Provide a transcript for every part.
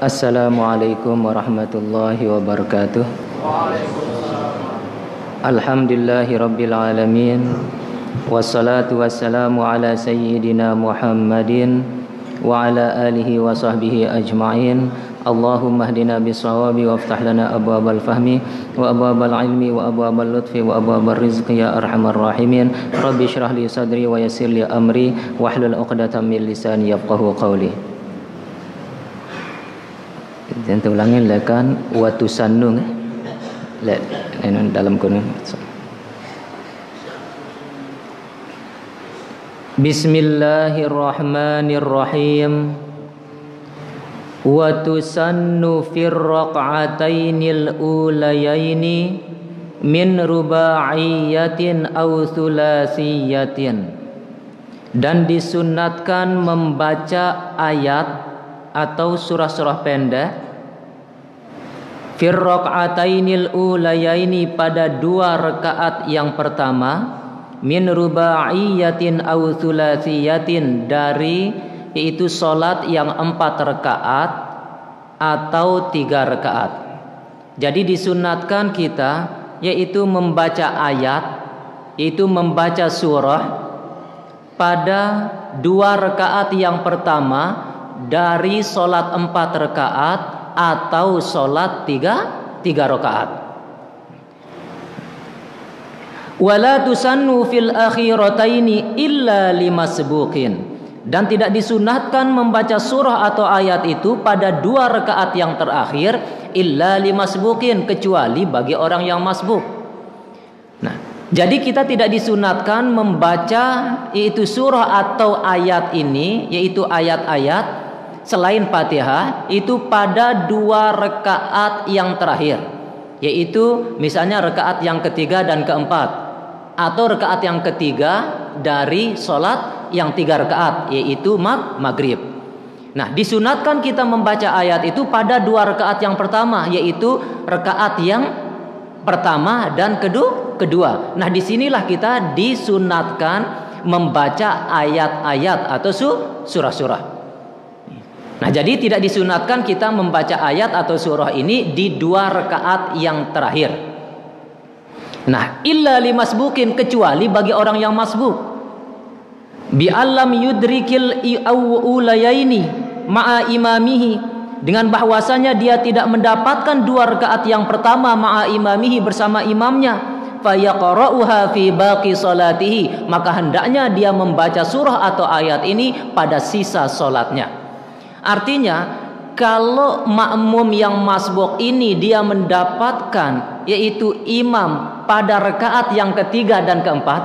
Assalamualaikum warahmatullahi wabarakatuh. Alhamdulillahi rabbil alamin. Wassalatu wassalamu ala sayyidina Muhammadin wa ala alihi wa sahbihi ajma'in. Allahumma hdina bisawabi waftah lana abwabal fahmi wa abwabal ilmi wa abwabal lutfi wa abwabal rizqi ya arhamar rahimin. Rabbi shrah li sadri wa yassir li amri wahlul 'uqdatam min lisani yafqahu qawli. Kita ulangi lekan watu sannung dalam kunung. Bismillahirrahmanirrahim. Wa tusannu fir raq'atainil ulayaini min rubaiyatin aw thulasiyatin. Dan disunnatkan membaca ayat atau surah-surah pendek fir raq'atainil ulayaini pada dua rakaat yang pertama, min rubaiyatin aw thulasiyatin dari yaitu solat yang 4 rakaat atau 3 rakaat. Jadi disunatkan kita yaitu membaca ayat, yaitu membaca surah pada 2 rakaat yang pertama dari solat 4 rakaat atau solat 3 rakaat. Wala tusannu fil akhirataini illa limasbuqin. Dan tidak disunahkan membaca surah atau ayat itu pada 2 rakaat yang terakhir illa limasbuqin, kecuali bagi orang yang masbuk. Nah, jadi kita tidak disunatkan membaca yaitu surah atau ayat ini, yaitu ayat-ayat selain Fatihah itu pada 2 rakaat yang terakhir, yaitu misalnya rakaat yang ketiga dan keempat, atau rakaat yang ketiga dari sholat yang 3 rakaat, yaitu maghrib. Nah, disunatkan kita membaca ayat itu pada 2 rakaat yang pertama, yaitu rakaat yang pertama dan kedua. Nah, disinilah kita disunatkan membaca ayat-ayat atau surah-surah. Nah, jadi tidak disunatkan kita membaca ayat atau surah ini di 2 rakaat yang terakhir. Nah, illa limasbuqin, kecuali bagi orang yang masbuk. Bi allam yudrikil ulayaini ma'a imamihi, dengan bahwasanya dia tidak mendapatkan 2 rakaat yang pertama ma'a imamihi bersama imamnya, fayaqra'uha fi baqi salatihi, maka hendaknya dia membaca surah atau ayat ini pada sisa salatnya. Artinya kalau makmum yang masbuk ini dia mendapatkan yaitu imam pada rakaat yang ketiga dan keempat,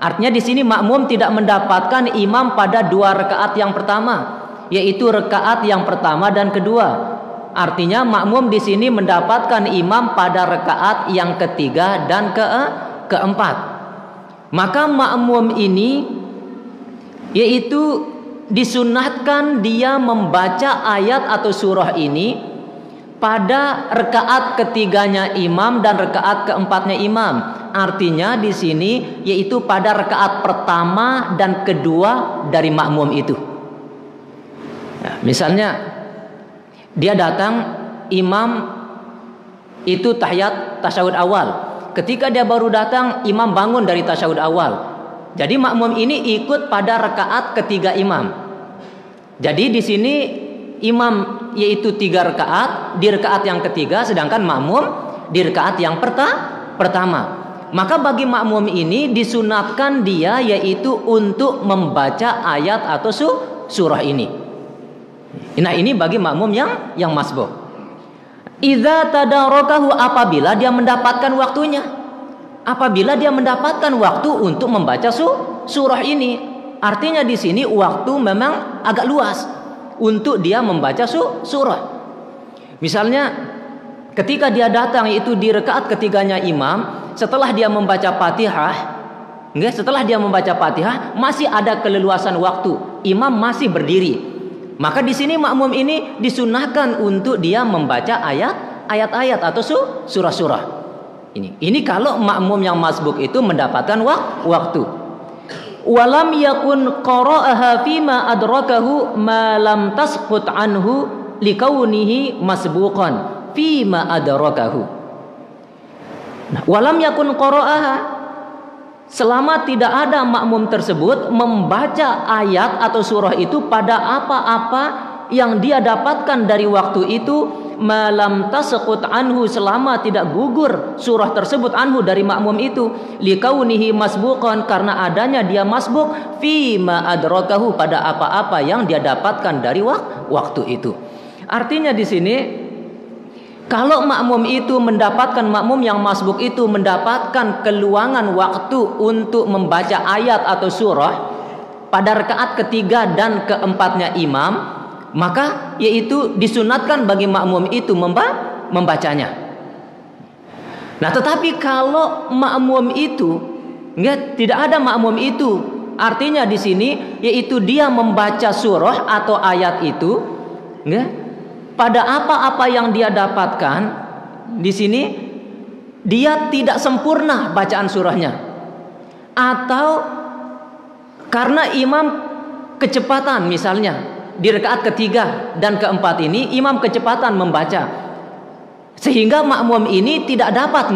artinya di sini makmum tidak mendapatkan imam pada 2 rakaat yang pertama, yaitu rakaat yang pertama dan kedua. Artinya makmum di sini mendapatkan imam pada rakaat yang ketiga dan keempat. Maka makmum ini yaitu disunahkan dia membaca ayat atau surah ini pada rakaat ketiganya imam dan rakaat keempatnya imam. Artinya di sini yaitu pada rakaat pertama dan kedua dari makmum itu. Nah, misalnya dia datang, imam itu tahiyat tasyahud awal. Ketika dia baru datang, imam bangun dari tasyahud awal. Jadi makmum ini ikut pada rakaat ketiga imam. Jadi di sini imam yaitu 3 rakaat di rakaat yang ketiga, sedangkan makmum di rakaat yang pertama. Maka bagi makmum ini disunatkan dia yaitu untuk membaca ayat atau surah ini. Nah, ini bagi makmum yang masbuk. Idza tadarakahu, apabila dia mendapatkan waktunya. Apabila dia mendapatkan waktu untuk membaca surah ini, artinya di sini waktu memang agak luas untuk dia membaca surah. Misalnya ketika dia datang yaitu di rakaat ketiganya imam, setelah dia membaca Fatihah, masih ada keleluasan waktu, imam masih berdiri. Maka di sini makmum ini disunahkan untuk dia membaca ayat-ayat atau surah-surah. Ini kalau makmum yang masbuk itu mendapatkan waktu. Walam yakun qara'aha fima adrakahu ma lam tasqut anhu likaunihi masbuqan fima adrakahu. Nah, walam yakun qara'aha, selama tidak ada makmum tersebut membaca ayat atau surah itu pada apa-apa yang dia dapatkan dari waktu itu, malam tasqut anhu, selama tidak gugur surah tersebut anhu dari makmum itu, likaunihi masbuqan, karena adanya dia masbuk fima adrakahu, pada apa-apa yang dia dapatkan dari waktu itu. Artinya di sini, kalau makmum itu mendapatkan, makmum yang masbuk itu mendapatkan keluangan waktu untuk membaca ayat atau surah pada rakaat ketiga dan keempatnya imam, maka yaitu disunatkan bagi makmum itu membacanya. Nah, tetapi kalau makmum itu tidak ada makmum itu, artinya di sini yaitu dia membaca surah atau ayat itu pada apa-apa yang dia dapatkan, di sini dia tidak sempurna bacaan surahnya, atau karena imam kecepatan, misalnya di rakaat ketiga dan keempat ini imam kecepatan membaca, sehingga makmum ini tidak dapat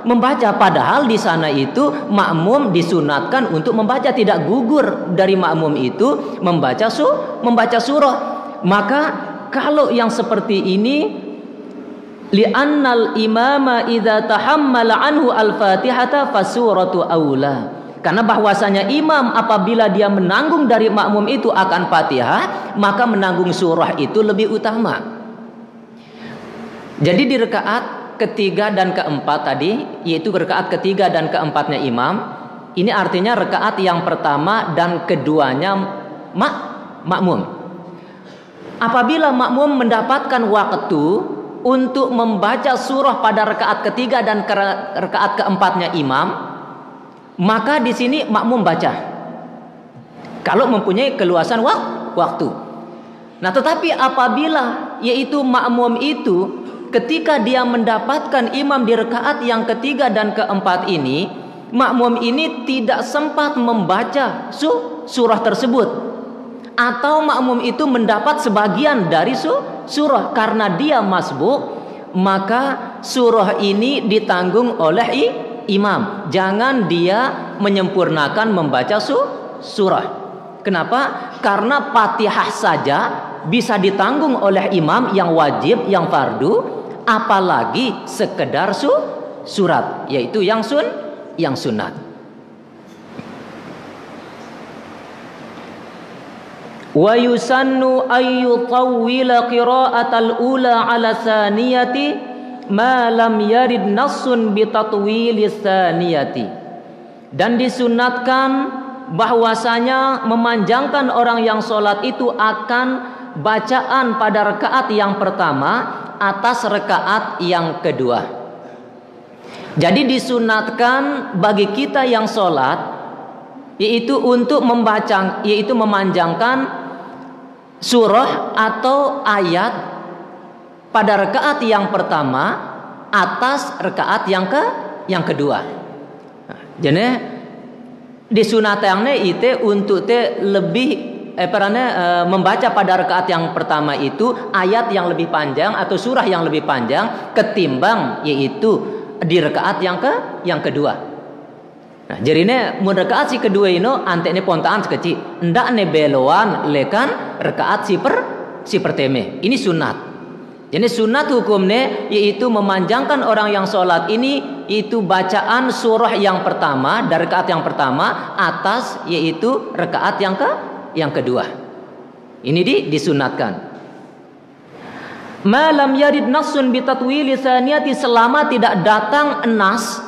membaca, padahal di sana itu makmum disunatkan untuk membaca, tidak gugur dari makmum itu membaca surah. Maka kalau yang seperti ini, li'annal imama idza tahammala anhu al-fatihata fasuratu aula, karena bahwasanya imam apabila dia menanggung dari makmum itu akan Fatihah, maka menanggung surah itu lebih utama. Jadi di rakaat ketiga dan keempat tadi, yaitu rakaat ketiga dan keempatnya imam, ini artinya rakaat yang pertama dan keduanya makmum. Apabila makmum mendapatkan waktu untuk membaca surah pada rakaat ketiga dan rakaat keempatnya imam, maka di sini makmum baca, kalau mempunyai keluasan waktu. Nah, tetapi apabila yaitu makmum itu ketika dia mendapatkan imam di rakaat yang ketiga dan keempat ini, makmum ini tidak sempat membaca surah tersebut, atau makmum itu mendapat sebagian dari surah karena dia masbuk, maka surah ini ditanggung oleh imam. Jangan dia menyempurnakan membaca surah. Kenapa? Karena Fatihah saja bisa ditanggung oleh imam yang wajib, yang fardu, apalagi sekedar surat, yaitu yang sunat. Wa yusannu ayyutawwila qira'atal ula ala thaniyati ma lam yarid nassun bitatwilis thaniyati. Dan disunatkan bahwasanya memanjangkan orang yang sholat itu akan bacaan pada rakaat yang pertama atas rakaat yang kedua. Jadi disunatkan bagi kita yang sholat yaitu untuk memanjangkan surah atau ayat pada rakaat yang pertama atas rakaat yang kedua. Jadi disunatkannya itu untuk lebih membaca pada rakaat yang pertama itu ayat yang lebih panjang atau surah yang lebih panjang ketimbang yaitu di rakaat yang kedua. Nah, jadi mun rakaat si kedua ini antekne pontaan sekecil, ndak ne beloan lekan rakaat si perteme. Ini sunat. Jadi sunat hukumnya yaitu memanjangkan orang yang sholat ini itu bacaan surah yang pertama dari rakaat yang pertama atas yaitu rakaat yang kedua. Ini disunatkan. Malam yarid nassun bitatwili tsaniyati, selama tidak datang nas,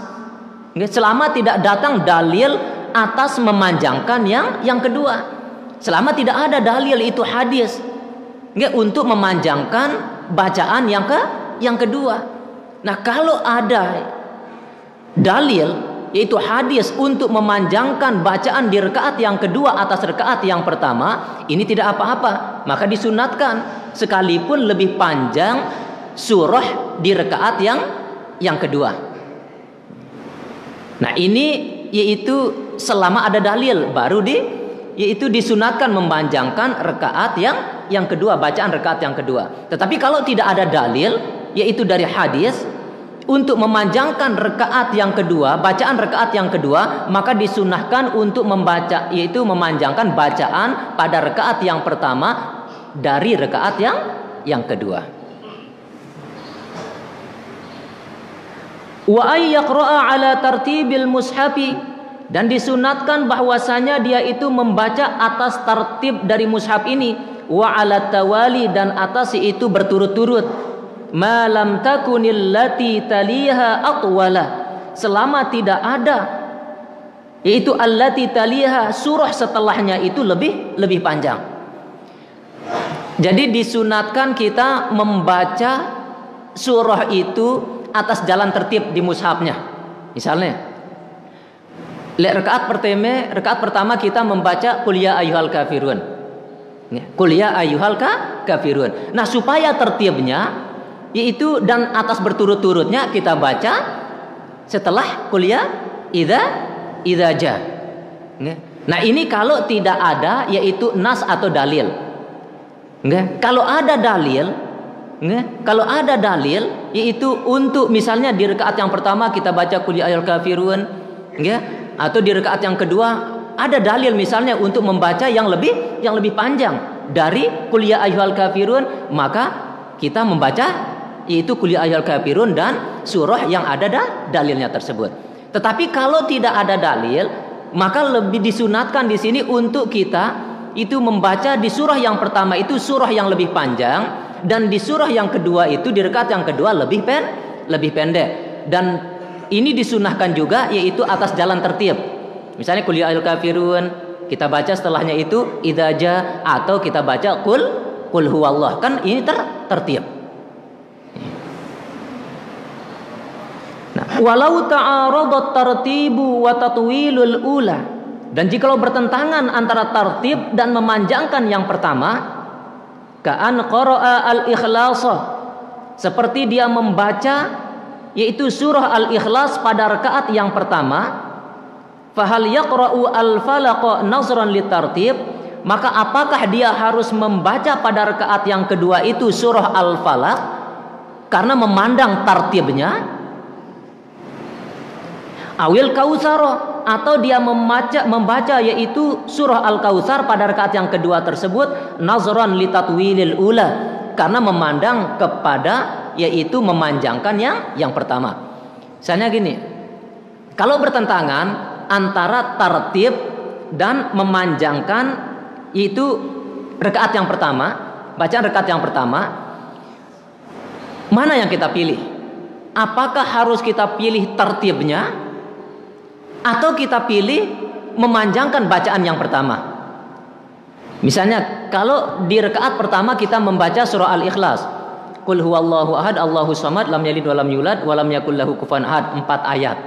selama tidak datang dalil atas memanjangkan yang kedua, selama tidak ada dalil itu hadis untuk memanjangkan bacaan yang kedua. Nah, kalau ada dalil yaitu hadis untuk memanjangkan bacaan di rakaat yang kedua atas rakaat yang pertama, ini tidak apa-apa, maka disunatkan sekalipun lebih panjang surah di rakaat yang kedua. Nah, ini selama ada dalil baru yaitu disunatkan memanjangkan rakaat yang kedua, bacaan rakaat yang kedua. Tetapi kalau tidak ada dalil, yaitu dari hadis, untuk memanjangkan rakaat yang kedua, bacaan rakaat yang kedua, maka disunahkan untuk membaca, yaitu memanjangkan bacaan pada rakaat yang pertama dari rakaat yang kedua. Wa ay yaqra'a ala tartibil mushafi, dan disunatkan bahwasanya dia itu membaca atas tertib dari mushaf ini, wa ala tawali, dan atas itu berturut-turut, ma lam takunil lati taliha atwala, selama tidak ada yaitu allati taliha surah setelahnya itu lebih panjang. Jadi disunatkan kita membaca surah itu atas jalan tertib di mushafnya. Misalnya rakaat pertama kita membaca qul ya ayyuhal kafirun. Qul ya ayyuhal kafirun. Nah, supaya tertibnya yaitu dan atas berturut-turutnya kita baca setelah qul ya idza ja. Nah, ini kalau tidak ada yaitu nas atau dalil. Kalau ada dalil yaitu untuk misalnya di rakaat yang pertama kita baca qul ya ayyuhal kafirun, atau di rakaat yang kedua ada dalil misalnya untuk membaca yang lebih panjang dari qul ya ayyuhal kafirun, maka kita membaca yaitu qul ya ayyuhal kafirun dan surah yang ada dalilnya tersebut. Tetapi kalau tidak ada dalil, maka lebih disunatkan di sini untuk kita itu membaca di surah yang pertama itu surah yang lebih panjang, dan di surah yang kedua itu di rakaat yang kedua lebih pendek. Dan ini disunahkan juga yaitu atas jalan tertib. Misalnya qul ya ayyuhal kafirun, kita baca setelahnya itu idza ja, atau kita baca qul huwallah. Kan ini tertib. Nah, walau ta'aradat tartibu wa tatwilul ula, dan jikalau bertentangan antara tertib dan memanjangkan yang pertama, ka'an qara'a al-ikhlasa, seperti dia membaca yaitu surah al-ikhlas pada rakaat yang pertama, fahal yaqra'u al-falaq nazran litartib, maka apakah dia harus membaca pada rakaat yang kedua itu surah al-falaq karena memandang tartibnya, awil kautsar, atau dia membaca yaitu surah al-kautsar pada rakaat yang kedua tersebut nazran litatwilil ula, karena memandang kepada yaitu memanjangkan yang pertama. Misalnya gini, kalau bertentangan antara tartib dan memanjangkan yaitu rakaat yang pertama, bacaan rakaat yang pertama, mana yang kita pilih? Apakah harus kita pilih tertibnya atau kita pilih memanjangkan bacaan yang pertama? Misalnya kalau di rakaat pertama kita membaca surah Al-Ikhlas, qul huwallahu ahad Allahu samad lam yalid walam yulad walam yakul lahu kufuwan ahad, 4 ayat.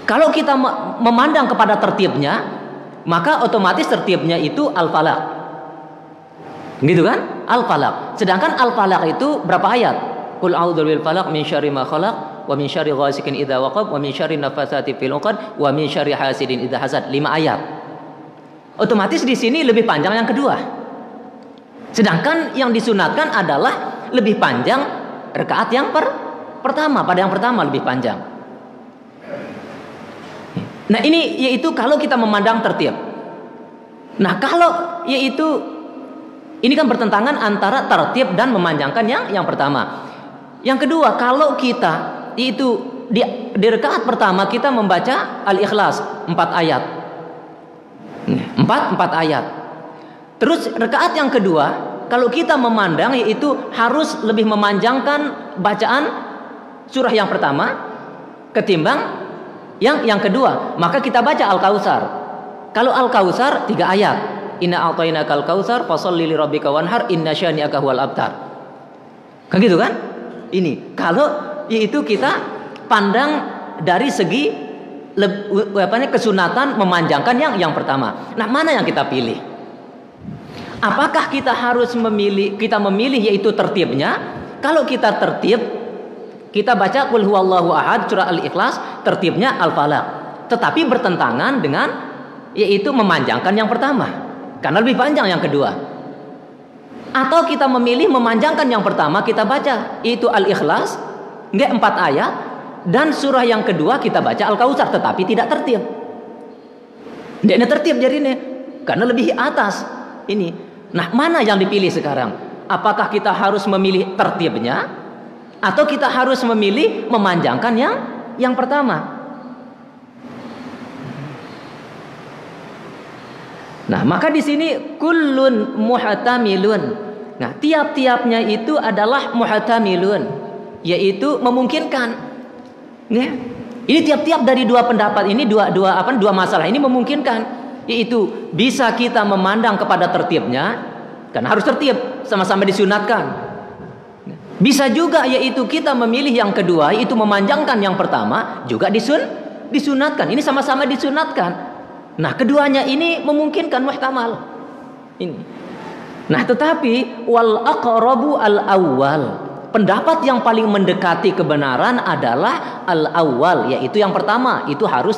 Kalau kita memandang kepada tertibnya, maka otomatis tertibnya itu Al-Falaq. Gitu kan? Al-Falaq. Sedangkan Al-Falaq itu berapa ayat? Qul a'udzu birabbil falaq min syarri ma khalaq wa min syarri ghasikin idza waqab wa min syarri nafatsati fil 'uqad wa min syarri hasidin idza hasad. 5 ayat. Otomatis di sini lebih panjang yang kedua. Sedangkan yang disunatkan adalah lebih panjang rakaat yang pertama, pada yang pertama lebih panjang. Nah, ini yaitu kalau kita memandang tertib. Nah, kalau yaitu ini kan bertentangan antara tertib dan memanjangkan yang pertama. Yang kedua, kalau kita itu di rakaat pertama kita membaca Al-Ikhlas 4 ayat. 4 ayat. Terus rakaat yang kedua, kalau kita memandang yaitu harus lebih memanjangkan bacaan surah yang pertama ketimbang yang kedua, maka kita baca Al-Kautsar. Kalau Al-Kautsar 3 ayat. Inna a'tainakal kautsar fasholli lirabbika wanhar inna syani'aka huwal abtar. Kan gitu kan? Ini kalau yaitu kita pandang dari segi kesunatan memanjangkan yang pertama. Nah, mana yang kita pilih? Apakah kita harus memilih yaitu tertibnya? Kalau kita tertib, kita baca qul huwallahu ahad surah Al-Ikhlas, tertibnya Al-Falaq. Tetapi bertentangan dengan yaitu memanjangkan yang pertama, karena lebih panjang yang kedua. Atau kita memilih memanjangkan yang pertama kita baca itu Al-Ikhlas, nggak 4 ayat, dan surah yang kedua kita baca Al-Kautsar, tetapi tidak tertib. Nggak tertib jadi ini karena lebih atas ini. Nah, mana yang dipilih sekarang? Apakah kita harus memilih tertibnya atau kita harus memilih memanjangkan yang pertama? Nah, maka di sini kullun muhtamilun. Nah, tiap-tiapnya itu adalah muhtamilun, yaitu memungkinkan. Nah, ini tiap-tiap dari dua pendapat ini, dua masalah ini memungkinkan, yaitu bisa kita memandang kepada tertibnya, karena harus tertib, sama-sama disunatkan. Bisa juga yaitu kita memilih yang kedua, yaitu memanjangkan yang pertama, juga disunatkan. Ini sama-sama disunatkan. Nah, keduanya ini memungkinkan muhtamal. Ini. Nah, tetapi wal aqrabu al awwal. Pendapat yang paling mendekati kebenaran adalah al awwal, yaitu yang pertama, itu harus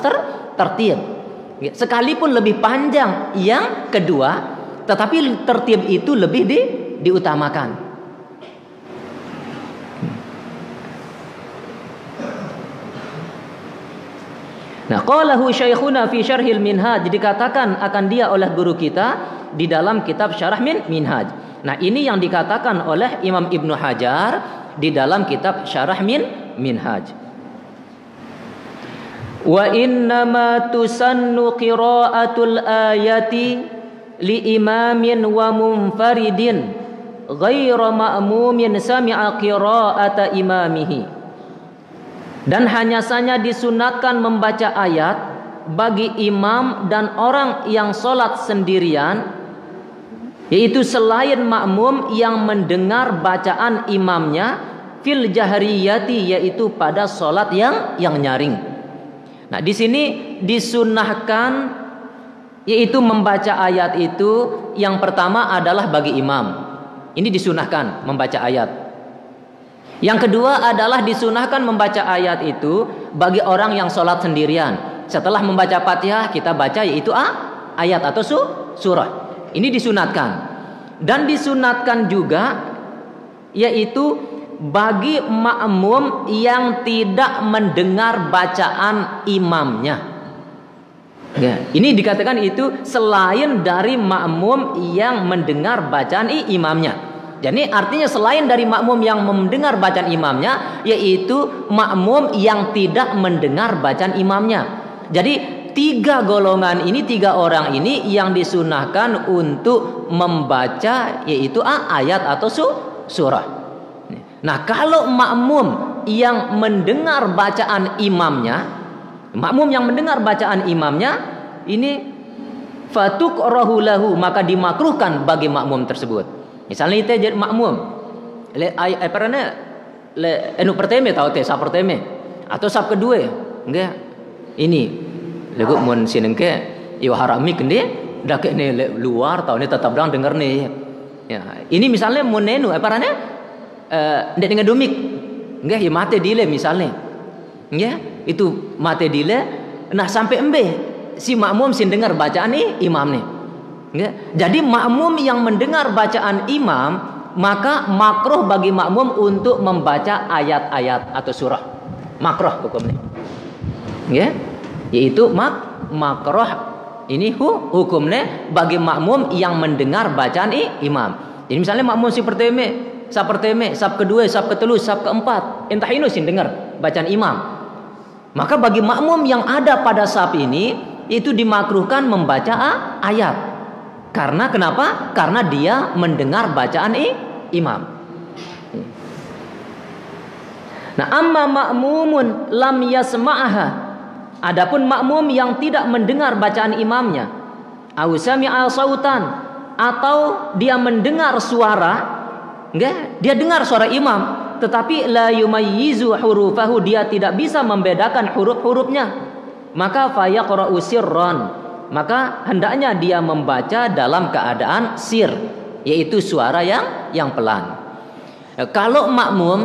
tertib. Sekalipun lebih panjang yang kedua, tetapi tertib itu lebih diutamakan. Nah, qalahu syekhuna fi syarhil minhaj, dikatakan akan dia oleh guru kita di dalam kitab syarah minhaj. Nah, ini yang dikatakan oleh Imam Ibnu Hajar di dalam kitab syarah minhaj. Wa innama tusannu qiraatul ayati li imamin wa munfaridin ghaira ma'mumin sami'a qiraata imamihi. Dan hanya saja disunatkan membaca ayat bagi imam dan orang yang sholat sendirian, yaitu selain makmum yang mendengar bacaan imamnya fil jahriyati, yaitu pada sholat yang nyaring. Nah, di sini disunahkan yaitu membaca ayat itu yang pertama adalah bagi imam. Ini disunahkan membaca ayat. Yang kedua adalah disunahkan membaca ayat itu bagi orang yang sholat sendirian. Setelah membaca Fatihah kita baca yaitu ayat atau surah. Ini disunatkan. Dan disunatkan juga yaitu bagi makmum yang tidak mendengar bacaan imamnya. Ya, ini dikatakan itu selain dari makmum yang mendengar bacaan imamnya. Jadi artinya selain dari makmum yang mendengar bacaan imamnya, yaitu makmum yang tidak mendengar bacaan imamnya. Jadi 3 golongan ini, 3 orang ini yang disunahkan untuk membaca yaitu ayat atau surah. Nah, kalau makmum yang mendengar bacaan imamnya, ini fatukrahu lahu, maka dimakruhkan bagi makmum tersebut. Misalnya kita jadi makmum, enu pertama tahu teh sap pertama atau sap kedua, enggak? Ini lagu mun sinengke yo harami kende dak ne luar tahu ne tetap dang denger nih. Ya, ini misalnya mun enu ndek dengan domik, enggak? Ya mate dile misalnya. Enggak? Itu mate dile, nah sampai embe si makmum sin dengar bacaan imam nih. Ya. Jadi makmum yang mendengar bacaan imam, maka makruh bagi makmum untuk membaca ayat-ayat atau surah. Makruh hukumnya. Ya. Yaitu makruh ini hukumnya bagi makmum yang mendengar bacaan imam. Jadi misalnya makmum si pertama, sap kedua, sap ketelu, sap keempat, entah ini sin dengar bacaan imam. Maka bagi makmum yang ada pada sap ini itu dimakruhkan membaca ayat. Karena kenapa? Karena dia mendengar bacaan imam. Nah, amma ma'mumun lam yasma'aha. Adapun makmum yang tidak mendengar bacaan imamnya, au sami'a sautan, atau dia mendengar suara, enggak? Dia dengar suara imam, tetapi la yumayyizu hurufahu, dia tidak bisa membedakan huruf-hurufnya. Maka fayaqra'u sirran, maka hendaknya dia membaca dalam keadaan sir, yaitu suara yang pelan. Kalau makmum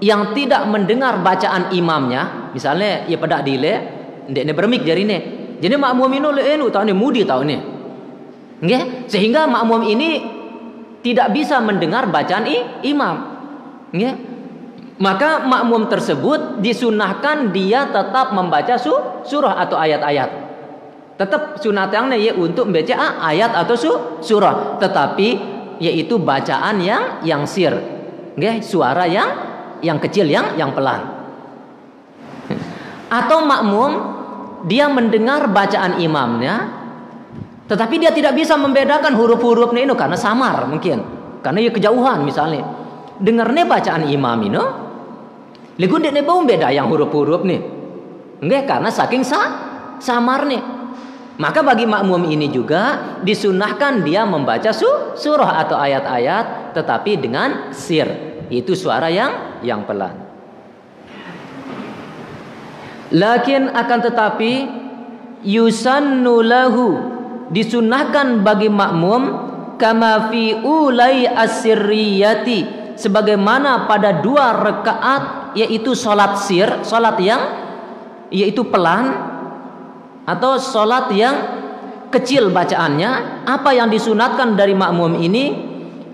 yang tidak mendengar bacaan imamnya, misalnya ya pada dile ndek bermik jari ne, jadi makmum ini tahu ne mudi tahu ne, nggih, sehingga makmum ini tidak bisa mendengar bacaan imam. Ya. Maka makmum tersebut disunahkan dia tetap membaca surah atau ayat-ayat. Tetap sunatnya ya untuk membaca ayat atau surah, tetapi yaitu bacaan yang sir. Okay? Suara yang kecil, yang pelan. Atau makmum dia mendengar bacaan imamnya, tetapi dia tidak bisa membedakan huruf-hurufnya itu karena samar mungkin, karena ya kejauhan misalnya. Dengarnya bacaan imam itu, ligun dia bau beda yang huruf-huruf nih, enggak karena saking samar nih. Maka bagi makmum ini juga disunahkan dia membaca surah atau ayat-ayat, tetapi dengan sir, itu suara yang pelan. Lakin akan tetapi yusannu lahu, disunahkan bagi makmum kama fi ulai as-sirriyati, sebagaimana pada 2 rakaat yaitu salat sir, salat yang yaitu pelan atau salat yang kecil bacaannya. Apa yang disunatkan dari makmum ini?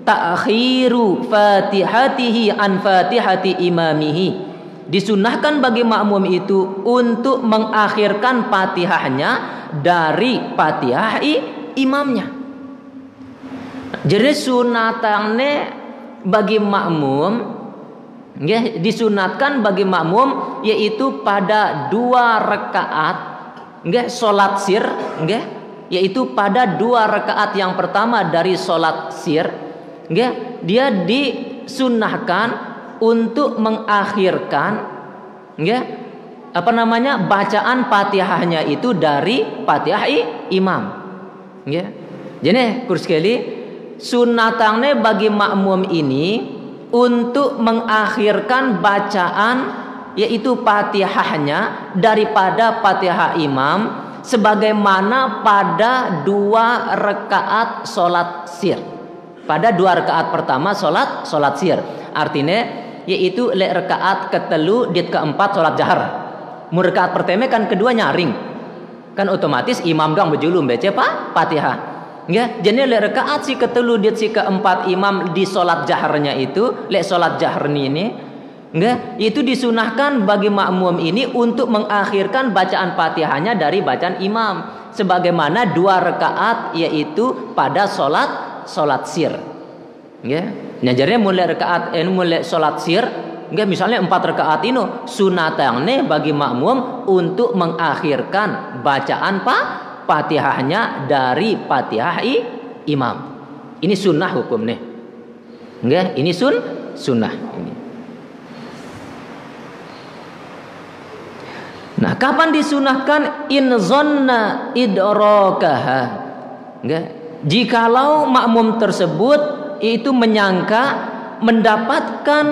Ta'khiru fatihatihi an fatihati imamihi. Disunahkan bagi makmum itu untuk mengakhirkan Fatihahnya dari Fatihah imamnya. Jadi sunatannya bagi makmum, ya, disunatkan bagi makmum yaitu pada 2 rakaat, ya, salat sir, ya, yaitu pada 2 rakaat yang pertama dari salat sir, ya, dia disunahkan untuk mengakhirkan, ya, bacaan Fatihahnya itu dari Fatihah imam, ya. Jadi sekali sunatannya bagi makmum ini untuk mengakhirkan bacaan yaitu Fatihahnya daripada Fatihah imam, sebagaimana pada 2 rakaat salat sir. Pada 2 rakaat pertama salat sir, artinya yaitu rakaat ketelu dit keempat salat jahar. Rakaat pertama kan kedua nyaring, kan otomatis imam doang berjulum baca Fatihah. Ya, jadi rakaat si ketelu dit si keempat imam di salat jaharnya itu, salat jahar ini, enggak, itu disunahkan bagi makmum ini untuk mengakhirkan bacaan Fatihahnya dari bacaan imam, sebagaimana 2 rakaat yaitu pada salat sir. Ya, ngajarnya mulai rakaat mulai salat sir, enggak, misalnya 4 rakaat ini sunatannya bagi makmum untuk mengakhirkan bacaan Fatihahnya dari Fatihah imam. Ini sunnah hukumnya. Enggak, ini sunnah ini. Nah, kapan disunahkan? In zonna idrakaha. Enggak, jikalau makmum tersebut itu menyangka mendapatkan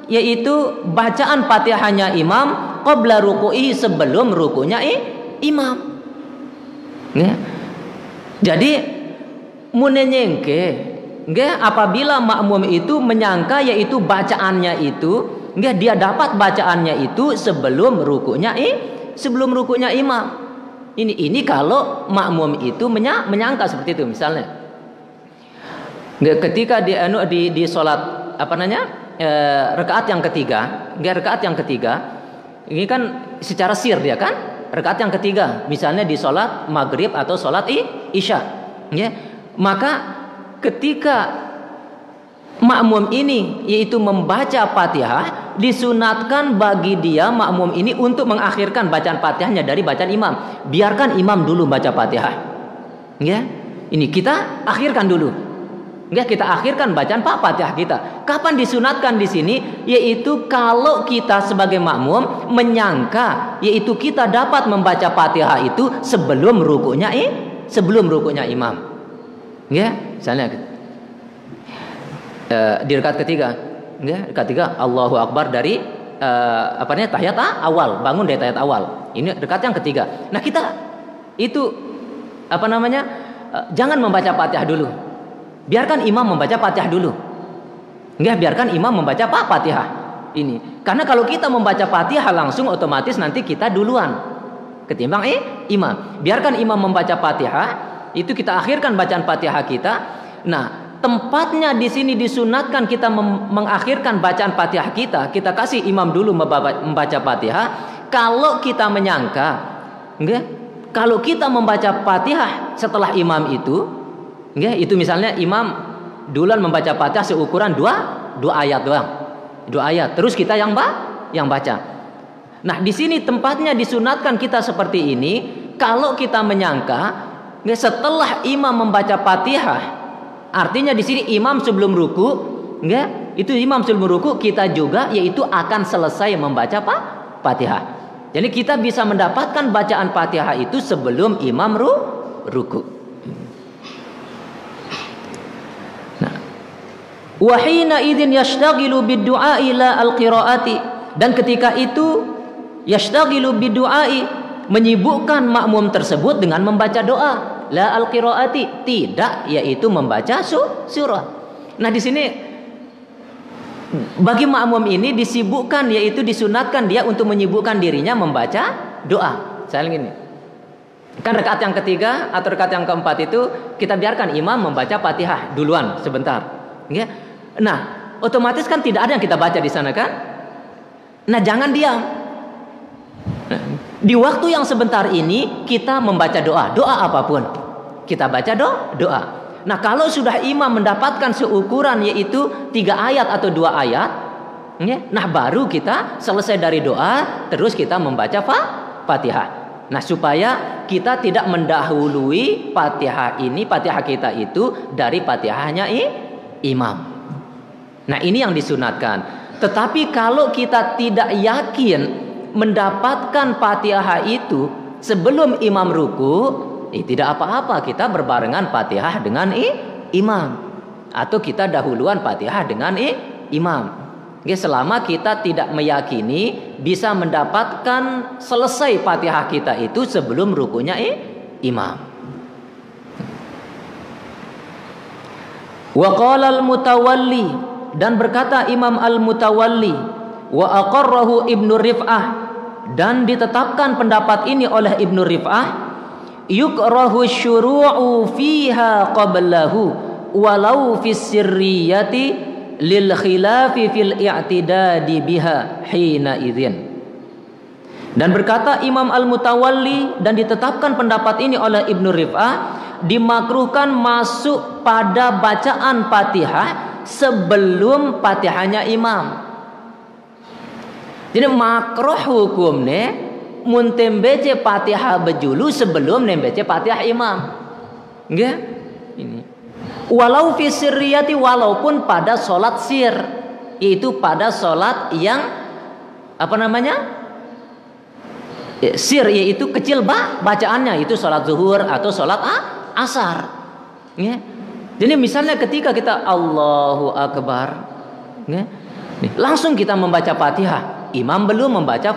yaitu bacaan Fatihahnya imam qabla ruku'i, sebelum rukunya imam. Ya. Jadi munenengke, apabila makmum itu menyangka yaitu bacaannya itu, dia dapat bacaannya itu sebelum rukunya imam. Ini kalau makmum itu menyangka seperti itu misalnya. Ketika di salat rakaat yang ketiga, rakaat yang ketiga ini kan secara sir dia kan. Rakaat yang ketiga, misalnya di sholat maghrib atau sholat isya, ya, maka ketika makmum ini yaitu membaca Fatihah, disunatkan bagi dia makmum ini untuk mengakhirkan bacaan Fatihahnya dari bacaan imam. Biarkan imam dulu baca Fatihah, ya, ini kita akhirkan dulu. Enggak, kita akhirkan bacaan Fatihah kita. Kapan disunatkan di sini? Yaitu kalau kita sebagai makmum menyangka yaitu kita dapat membaca Fatihah itu sebelum rukunya imam. Ya, misalnya di rakaat ketiga, ya, rakaat ketiga Allahu Akbar dari tahiyat awal, bangun dari tahiyat awal. Ini rakaat yang ketiga. Nah, kita itu jangan membaca Fatihah dulu. Biarkan imam membaca Fatihah dulu. Enggak, biarkan imam membaca Fatihah ini. Karena kalau kita membaca Fatihah langsung otomatis nanti kita duluan ketimbang imam. Biarkan imam membaca Fatihah, itu kita akhirkan bacaan Fatihah kita. Nah, tempatnya di sini disunatkan kita mengakhirkan bacaan Fatihah kita. Kita kasih imam dulu membaca Fatihah. Kalau kita menyangka, kalau kita membaca Fatihah setelah imam itu misalnya imam duluan membaca Fatihah seukuran dua ayat doang, 2 ayat. Terus kita yang baca. Nah, di sini tempatnya disunatkan kita seperti ini. Kalau kita menyangka setelah imam membaca Fatihah, artinya di sini imam sebelum ruku, itu imam sebelum ruku kita juga yaitu akan selesai membaca Fatihah. Jadi kita bisa mendapatkan bacaan Fatihah itu sebelum imam ruku. Nah, wa hina idzin yashtaghilu bid-du'a ila al-qira'ati, dan ketika itu yashtaghilu bid-du'ai, menyibukkan makmum tersebut dengan membaca doa, la al-qiraati, tidak yaitu membaca surah. Nah, di sini bagi makmum ini disibukkan yaitu disunatkan dia untuk menyibukkan dirinya membaca doa. Saya ini kan rakaat yang ketiga atau rakaat yang keempat itu kita biarkan imam membaca Fatihah duluan sebentar, Nah, otomatis kan tidak ada yang kita baca di sana kan? Nah, jangan diam. Di waktu yang sebentar ini kita membaca doa apapun. Kita baca doa. Nah, kalau sudah imam mendapatkan seukuran yaitu 3 ayat atau 2 ayat, nah baru kita selesai dari doa, terus kita membaca Fatihah. Nah, supaya kita tidak mendahului Fatihah kita itu dari Fatihahnya imam. Nah, ini yang disunatkan. Tetapi kalau kita tidak yakin mendapatkan Fatihah itu sebelum imam ruku, tidak apa-apa kita berbarengan Fatihah dengan imam, atau kita dahuluan Fatihah dengan imam. Selama kita tidak meyakini bisa mendapatkan selesai Fatihah kita itu sebelum rukunya imam. Wa qala al-Mutawalli, dan berkata Imam al-Mutawalli, wa aqarrahu Ibnu Rif'ah, dan ditetapkan pendapat ini oleh Ibnu Rif'ah, yukrahu syuru'u fiha qablahu walau fis sirriyati lil khilafi fil i'tidadi biha hina idzin. Dan berkata Imam Al-Mutawalli, dan ditetapkan pendapat ini oleh Ibnu Rif'ah, dimakruhkan masuk pada bacaan Fatihah sebelum Fatihahnya imam. Jadi makruh hukumnya muntem baca Fatihah bejulu sebelum nembaca Fatihah imam. Ini. Walau fi sirriyati, walaupun pada sholat sir, yaitu pada sholat yang sir, yaitu kecil bacaannya, itu sholat zuhur atau sholat asar. Jadi misalnya ketika kita Allahu Akbar, langsung kita membaca Fatihah, imam belum membaca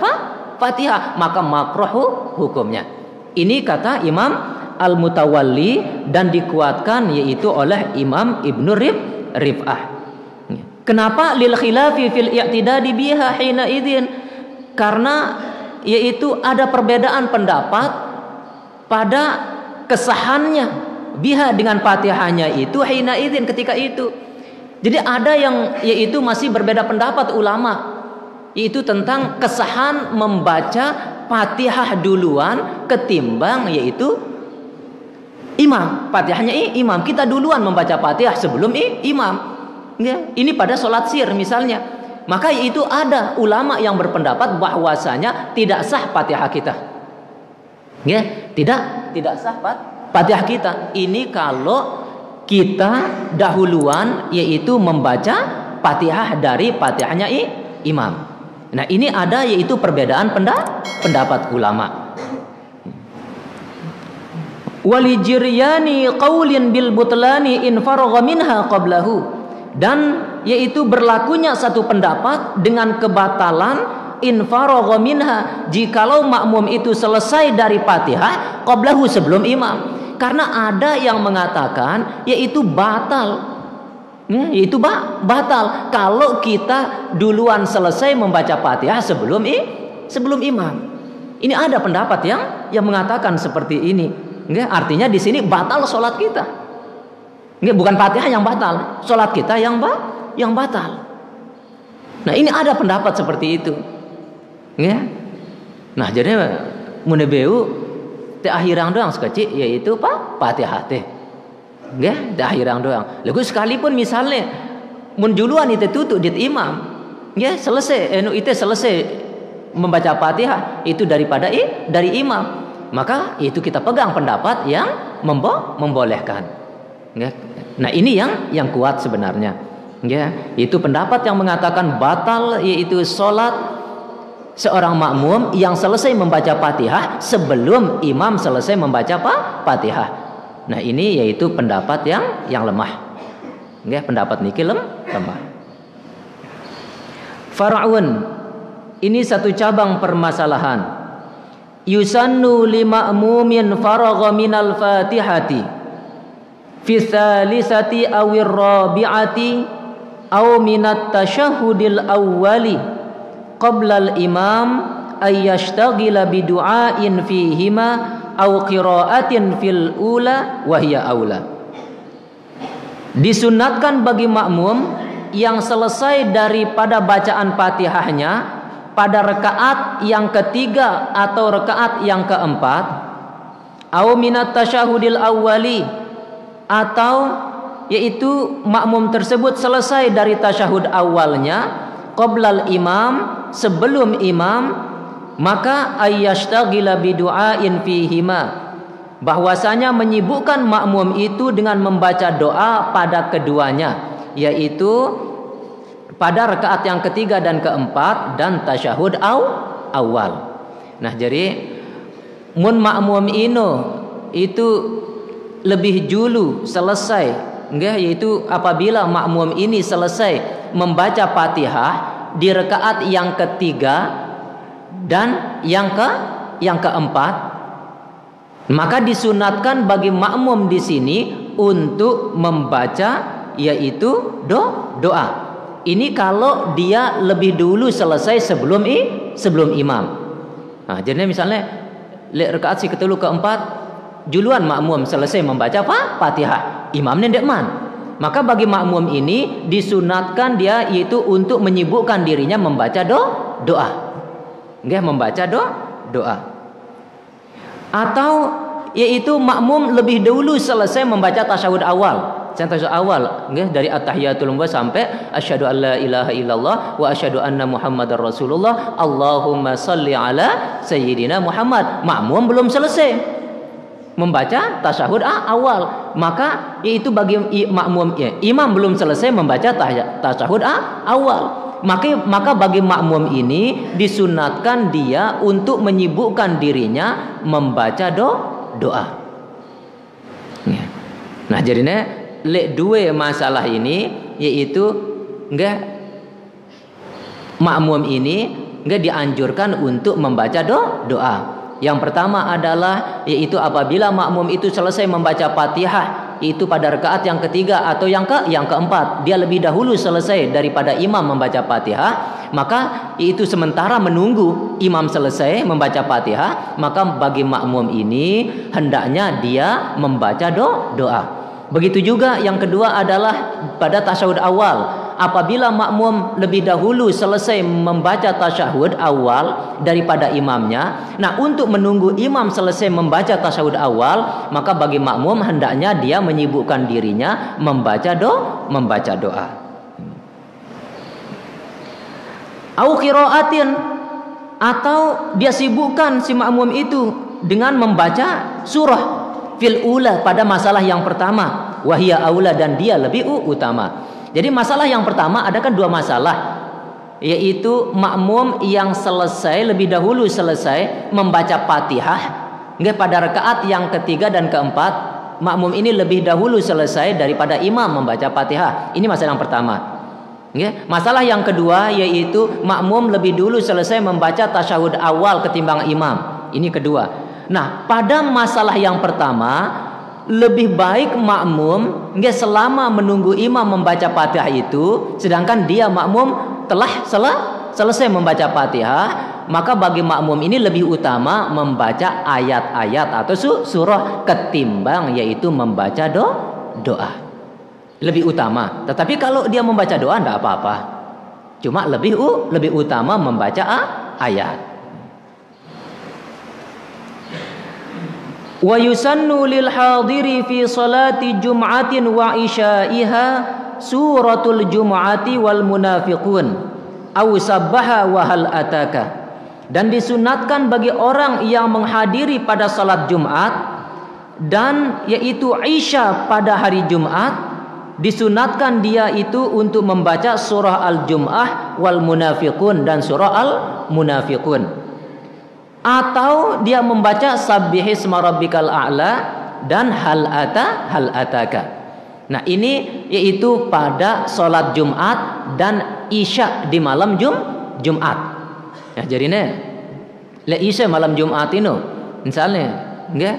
Fatihah, maka makruh hukumnya. Ini kata Imam Al-Mutawalli, dan dikuatkan yaitu oleh Imam Ibnu Rif'ah. Kenapa? Lil khilafi fil i'tidadi biha hina idzin, karena yaitu ada perbedaan pendapat pada kesahannya biha dengan Fatihahnya itu hina idzin, ketika itu. Jadi ada yang yaitu masih berbeda pendapat ulama, yaitu tentang kesahan membaca Fatihah duluan ketimbang yaitu imam. Fatihahnya imam, kita duluan membaca Fatihah sebelum imam. Ini pada sholat sir misalnya. Maka itu ada ulama yang berpendapat bahwasanya tidak sah Fatihah kita. Tidak sah Fatihah kita. Ini kalau kita dahuluan yaitu membaca Fatihah dari Fatihahnya imam. Nah, ini ada yaitu perbedaan pendapat ulama. Walijiryani qaulin bil butlani in faragha minha qablahu, dan yaitu berlakunya satu pendapat dengan kebatalan in faragha minha, jikalau makmum itu selesai dari Fatihah qablahu, sebelum imam. Karena ada yang mengatakan yaitu batal, yaitu batal kalau kita duluan selesai membaca Fatihah sebelum imam. Ini ada pendapat yang mengatakan seperti ini. Artinya di sini batal sholat kita. Nggih, bukan Fatihah yang batal, salat kita yang batal. Nah, ini ada pendapat seperti itu. Nggih. Nah, jadi munebeu teh akhirang doang sekecil yaitu Fatihah teh. Nggih, teh akhirang doang. Lagu sekalipun misalnya mun juluan itu tutup dit imam, nggih selesai itu selesai membaca Fatihah itu dari imam, maka itu kita pegang pendapat yang membolehkan. Nggih. Nah, ini yang kuat sebenarnya. Nggih, itu pendapat yang mengatakan batal yaitu salat seorang makmum yang selesai membaca Fatihah sebelum imam selesai membaca Fatihah. Nah, ini yaitu pendapat yang lemah. Nggih, pendapat niki lemah. Far'un, ini satu cabang permasalahan. Yusannu lima'mumin faragha minal Fatihati fi tsalisati awir rabi'ati aw minat tasyahhudil awwali qabla al-imam ay yashtagila bidu'ain fihima aw qira'atin fil ula wa hiya aula. Disunatkan bagi makmum yang selesai daripada bacaan Fatihahnya pada rakaat yang ketiga atau rakaat yang keempat, aw minat tasyahudil awwali, atau yaitu makmum tersebut selesai dari tasyahud awalnya qoblal imam, sebelum imam, maka ayyashtagila bidu'ain fihima, bahwasanya menyibukkan makmum itu dengan membaca doa pada keduanya, yaitu pada rakaat yang ketiga dan keempat dan tasyahud awal. Nah, jadi mun makmum itu lebih dulu selesai, nggih, yaitu apabila makmum ini selesai membaca Fatihah di rakaat yang ketiga dan yang keempat, maka disunatkan bagi makmum di sini untuk membaca yaitu doa. Ini kalau dia lebih dulu selesai sebelum imam. Nah, jadi misalnya rakaat si ketelu keempat juluan makmum selesai membaca Fatihah, imamnya ndek man. Maka bagi makmum ini disunatkan dia yaitu untuk menyibukkan dirinya membaca doa. Nggih, membaca doa. Atau yaitu makmum lebih dulu selesai membaca tasyahud awal. Tasyahud awal nggih, dari at-tahiyatul ula sampai asyhadu alla ilaha illallah wa asyhadu anna muhammadar rasulullah Allahumma shalli ala sayyidina Muhammad. Makmum belum selesai membaca tasyahud awal, maka yaitu bagi makmum imam belum selesai membaca tasyahud awal, maka bagi makmum ini disunatkan dia untuk menyibukkan dirinya membaca doa. Nah, jadinya dua masalah ini yaitu enggak makmum ini enggak dianjurkan untuk membaca doa. Yang pertama adalah yaitu apabila makmum itu selesai membaca Fatihah itu pada rakaat yang ketiga atau yang keempat, dia lebih dahulu selesai daripada imam membaca Fatihah, maka itu sementara menunggu imam selesai membaca Fatihah, maka bagi makmum ini hendaknya dia membaca doa. Begitu juga yang kedua adalah pada tasyahud awal. Apabila makmum lebih dahulu selesai membaca tasyahud awal daripada imamnya, nah untuk menunggu imam selesai membaca tasyahud awal, maka bagi makmum hendaknya dia menyibukkan dirinya membaca doa. Au qiraatin, atau dia sibukkan si makmum itu dengan membaca surah fil ula pada masalah yang pertama, wahia aula, dan dia lebih utama. Jadi masalah yang pertama ada kan dua masalah, yaitu makmum yang selesai lebih dahulu selesai membaca Fatihah nggih pada rakaat yang ketiga dan keempat, makmum ini lebih dahulu selesai daripada imam membaca Fatihah. Ini masalah yang pertama. Nggih. Masalah yang kedua yaitu makmum lebih dulu selesai membaca tasyahud awal ketimbang imam. Ini kedua. Nah, pada masalah yang pertama lebih baik makmum nggak selama menunggu imam membaca Fatihah itu, sedangkan dia makmum telah selesai membaca Fatihah, maka bagi makmum ini lebih utama membaca ayat-ayat atau surah ketimbang yaitu membaca doa. lebih utama. Tetapi kalau dia membaca doa enggak apa-apa. Cuma lebih utama membaca ayat. Wa yusannu lil hadiri fi salati jum'atin wa isya'iha suratul jum'ati wal munafiqun aw sabbaha wa hal ataka. Dan disunatkan bagi orang yang menghadiri pada salat Jumat dan yaitu Isya pada hari Jumat, disunatkan dia itu untuk membaca surah Al-Jum'ah wal munafiqun dan surah Al-Munafiqun, atau dia membaca Sabbihisma rabbikal a'la dan hal ataka. Nah, ini yaitu pada salat Jumat dan Isya di malam Jumat. Ya, jadi le Isya malam Jumat ini misalnya nggak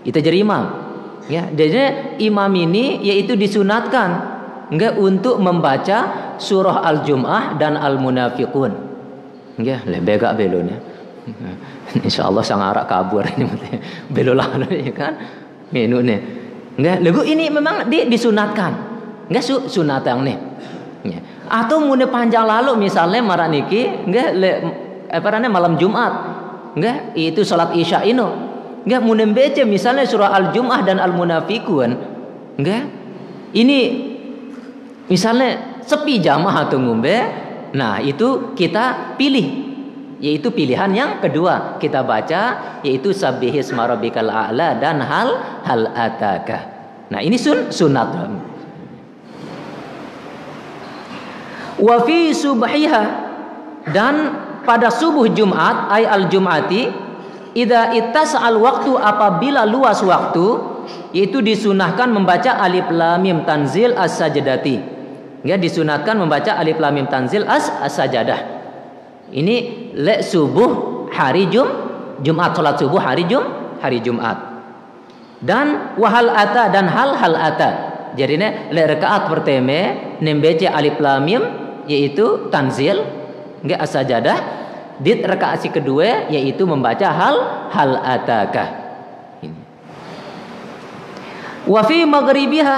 kita jadi imam ya, jadi imam ini yaitu disunatkan nggak untuk membaca surah Al-Jum'ah dan Al-Munafiqun nggak lebih gak belonnya. Insyaallah sang arak kabur ini belolah ya kan menu nih nggak lagu ini memang disunatkan nggak sunatan nih ya. Atau mune panjang lalu misalnya maraniki nggak malam Jumat nggak itu salat Isya ini nggak mune baca misalnya surah Al-Jum'ah dan Al-Munafiqun nggak ini misalnya sepi jamaah atau ngombe, nah itu kita pilih, yaitu pilihan yang kedua kita baca yaitu Sabbihisma rabbikal a'la dan hal ataka. Nah ini sunat. Wa fi subhiha, dan pada subuh Jumat ay al-Jum'ati idza ittasa'al waktu, apabila luas waktu, yaitu disunahkan membaca Alif Lam Mim Tanzil As-Sajdati. Ya, disunahkan membaca Alif Lam Mim Tanzil As-Sajdah. Ini le subuh hari Jumat, salat subuh hari Jumat. Dan wahal ata, dan hal ata. Jadi le rakaat pertama nembaca Alif Lam Mim yaitu Tanzil enggak As-Sajdah. Di rakaat kedua yaitu membaca hal ataka. Ini. Wa fi maghribiha,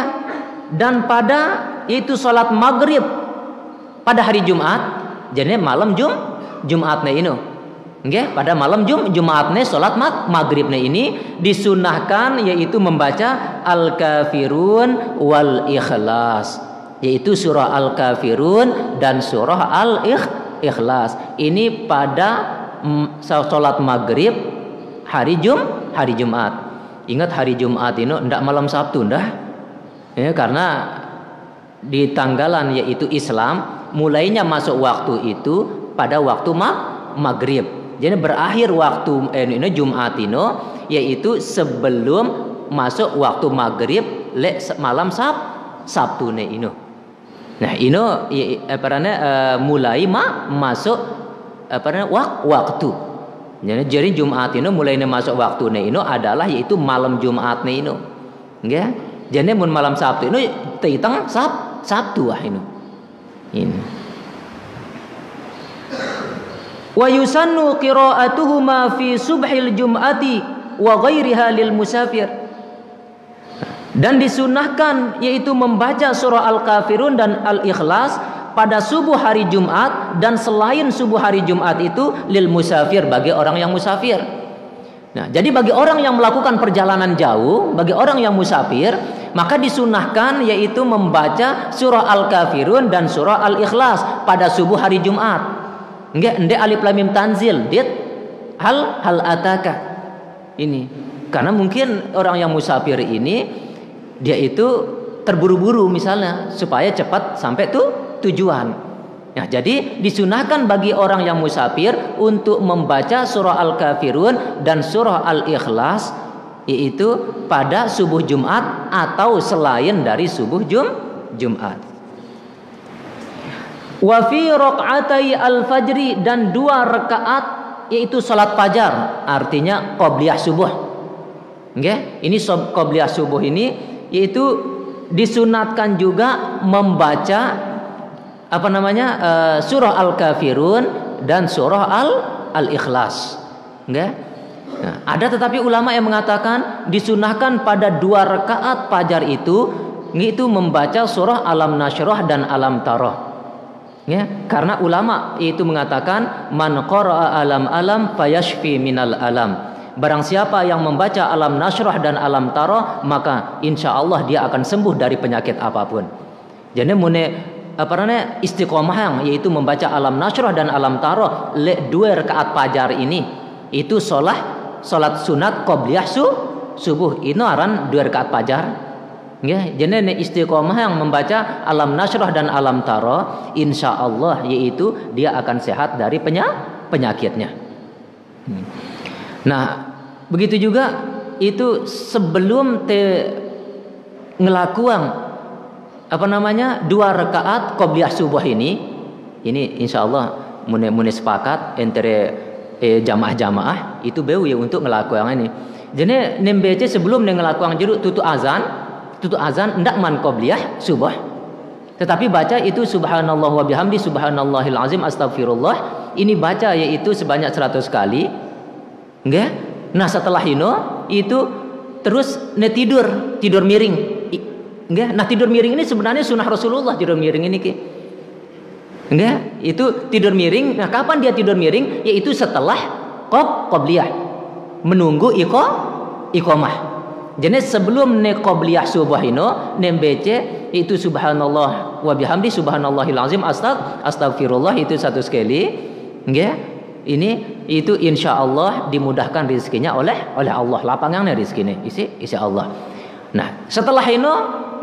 dan pada itu salat maghrib pada hari Jumat, jadi malam Jumatnya ini. Nggih, pada malam Jumatnya salat maghribnya ini disunahkan yaitu membaca Al-Kafirun wal Ikhlas, yaitu surah Al-Kafirun dan surah Al-Ikhlas. Ini pada salat maghrib hari Jumat. Ingat hari Jumat ini ndak malam Sabtu ndak. Ya, karena di tanggalan yaitu Islam mulainya masuk waktu itu pada waktu maghrib. Jadi berakhir waktu ini Jumat ini yaitu sebelum masuk waktu maghrib malam Sabtu ini. Nah ini mulai masuk waktu. Jadi Jumat ini mulainya masuk waktu ini adalah yaitu malam Jumat ini. Ya. Jadi mun malam Sabtu ini tentang Sabtu ini. Wa yusannu qira'atuhuma fi subhil jum'ati wa ghairiha lil musafir. Dan disunahkan yaitu membaca surah Al-Kafirun dan Al-Ikhlas pada subuh hari Jumat dan selain subuh hari Jumat itu lil musafir, bagi orang yang musafir. Nah, jadi bagi orang yang melakukan perjalanan jauh, bagi orang yang musafir, maka disunahkan yaitu membaca surah Al-Kafirun dan surah Al-Ikhlas pada subuh hari Jumat. Enggak Alif Lam Mim Tanzil, dit hal ataka. Ini karena mungkin orang yang musafir ini dia itu terburu-buru misalnya supaya cepat sampai tujuan. Nah, jadi disunahkan bagi orang yang musafir untuk membaca surah Al-Kafirun dan surah Al-Ikhlas yaitu pada subuh Jumat atau selain dari subuh Jumat. Wa fi raq'atai al-fajri, dan 2 rakaat yaitu salat fajar, artinya qabliyah subuh. Nggih, ini qabliyah subuh ini yaitu disunatkan juga membaca surah Al-Kafirun dan surah Al-Ikhlas. Nggih. Nah, ada tetapi ulama yang mengatakan disunahkan pada 2 rakaat fajar itu itu membaca surah Alam Nashrah dan Alam Tarah. Ya, karena ulama itu mengatakan man qara'a alam fayashfi minal alam. Barang siapa yang membaca Alam Nashrah dan Alam Tarah, maka insya Allah dia akan sembuh dari penyakit apapun. Jadi istiqomah yang yaitu membaca Alam Nashrah dan Alam Tarah 2 rakaat fajar ini itu salat sunat qobliyah subuh ini aran 2 rakaat fajar. Ya, jadi istiqomah yang membaca Alam Nashrah dan Alam Tarah, insya Allah yaitu dia akan sehat dari penyakitnya. Nah, begitu juga itu sebelum ngelakuan 2 rakaat qobliyah subuh ini insya Allah mune sepakat antara jamaah itu beu ya untuk ngelakuan ini. Jadi nembece sebelum ngelakuan judul tutu azan ndak man qobliyah subuh, tetapi baca itu subhanallah wa bihamdi subhanallahil azim astagfirullah, ini baca yaitu sebanyak 100 kali. Nggih. Nah, setelah itu terus tidur miring. Nggih. Nah, tidur miring ini sebenarnya sunnah Rasulullah, tidur miring ini ki. Nggih, itu tidur miring. Nah, kapan dia tidur miring? Yaitu setelah qobliyah, menunggu iqamah. Jadi sebelum qobliyah subuh nembece itu subhanallah wa bihamdi subhanallahil azim astagfirullah itu 1 kali. Nggih. Ini itu insya Allah dimudahkan rezekinya oleh Allah, lapangnya rezekinya isi Allah. Nah, setelah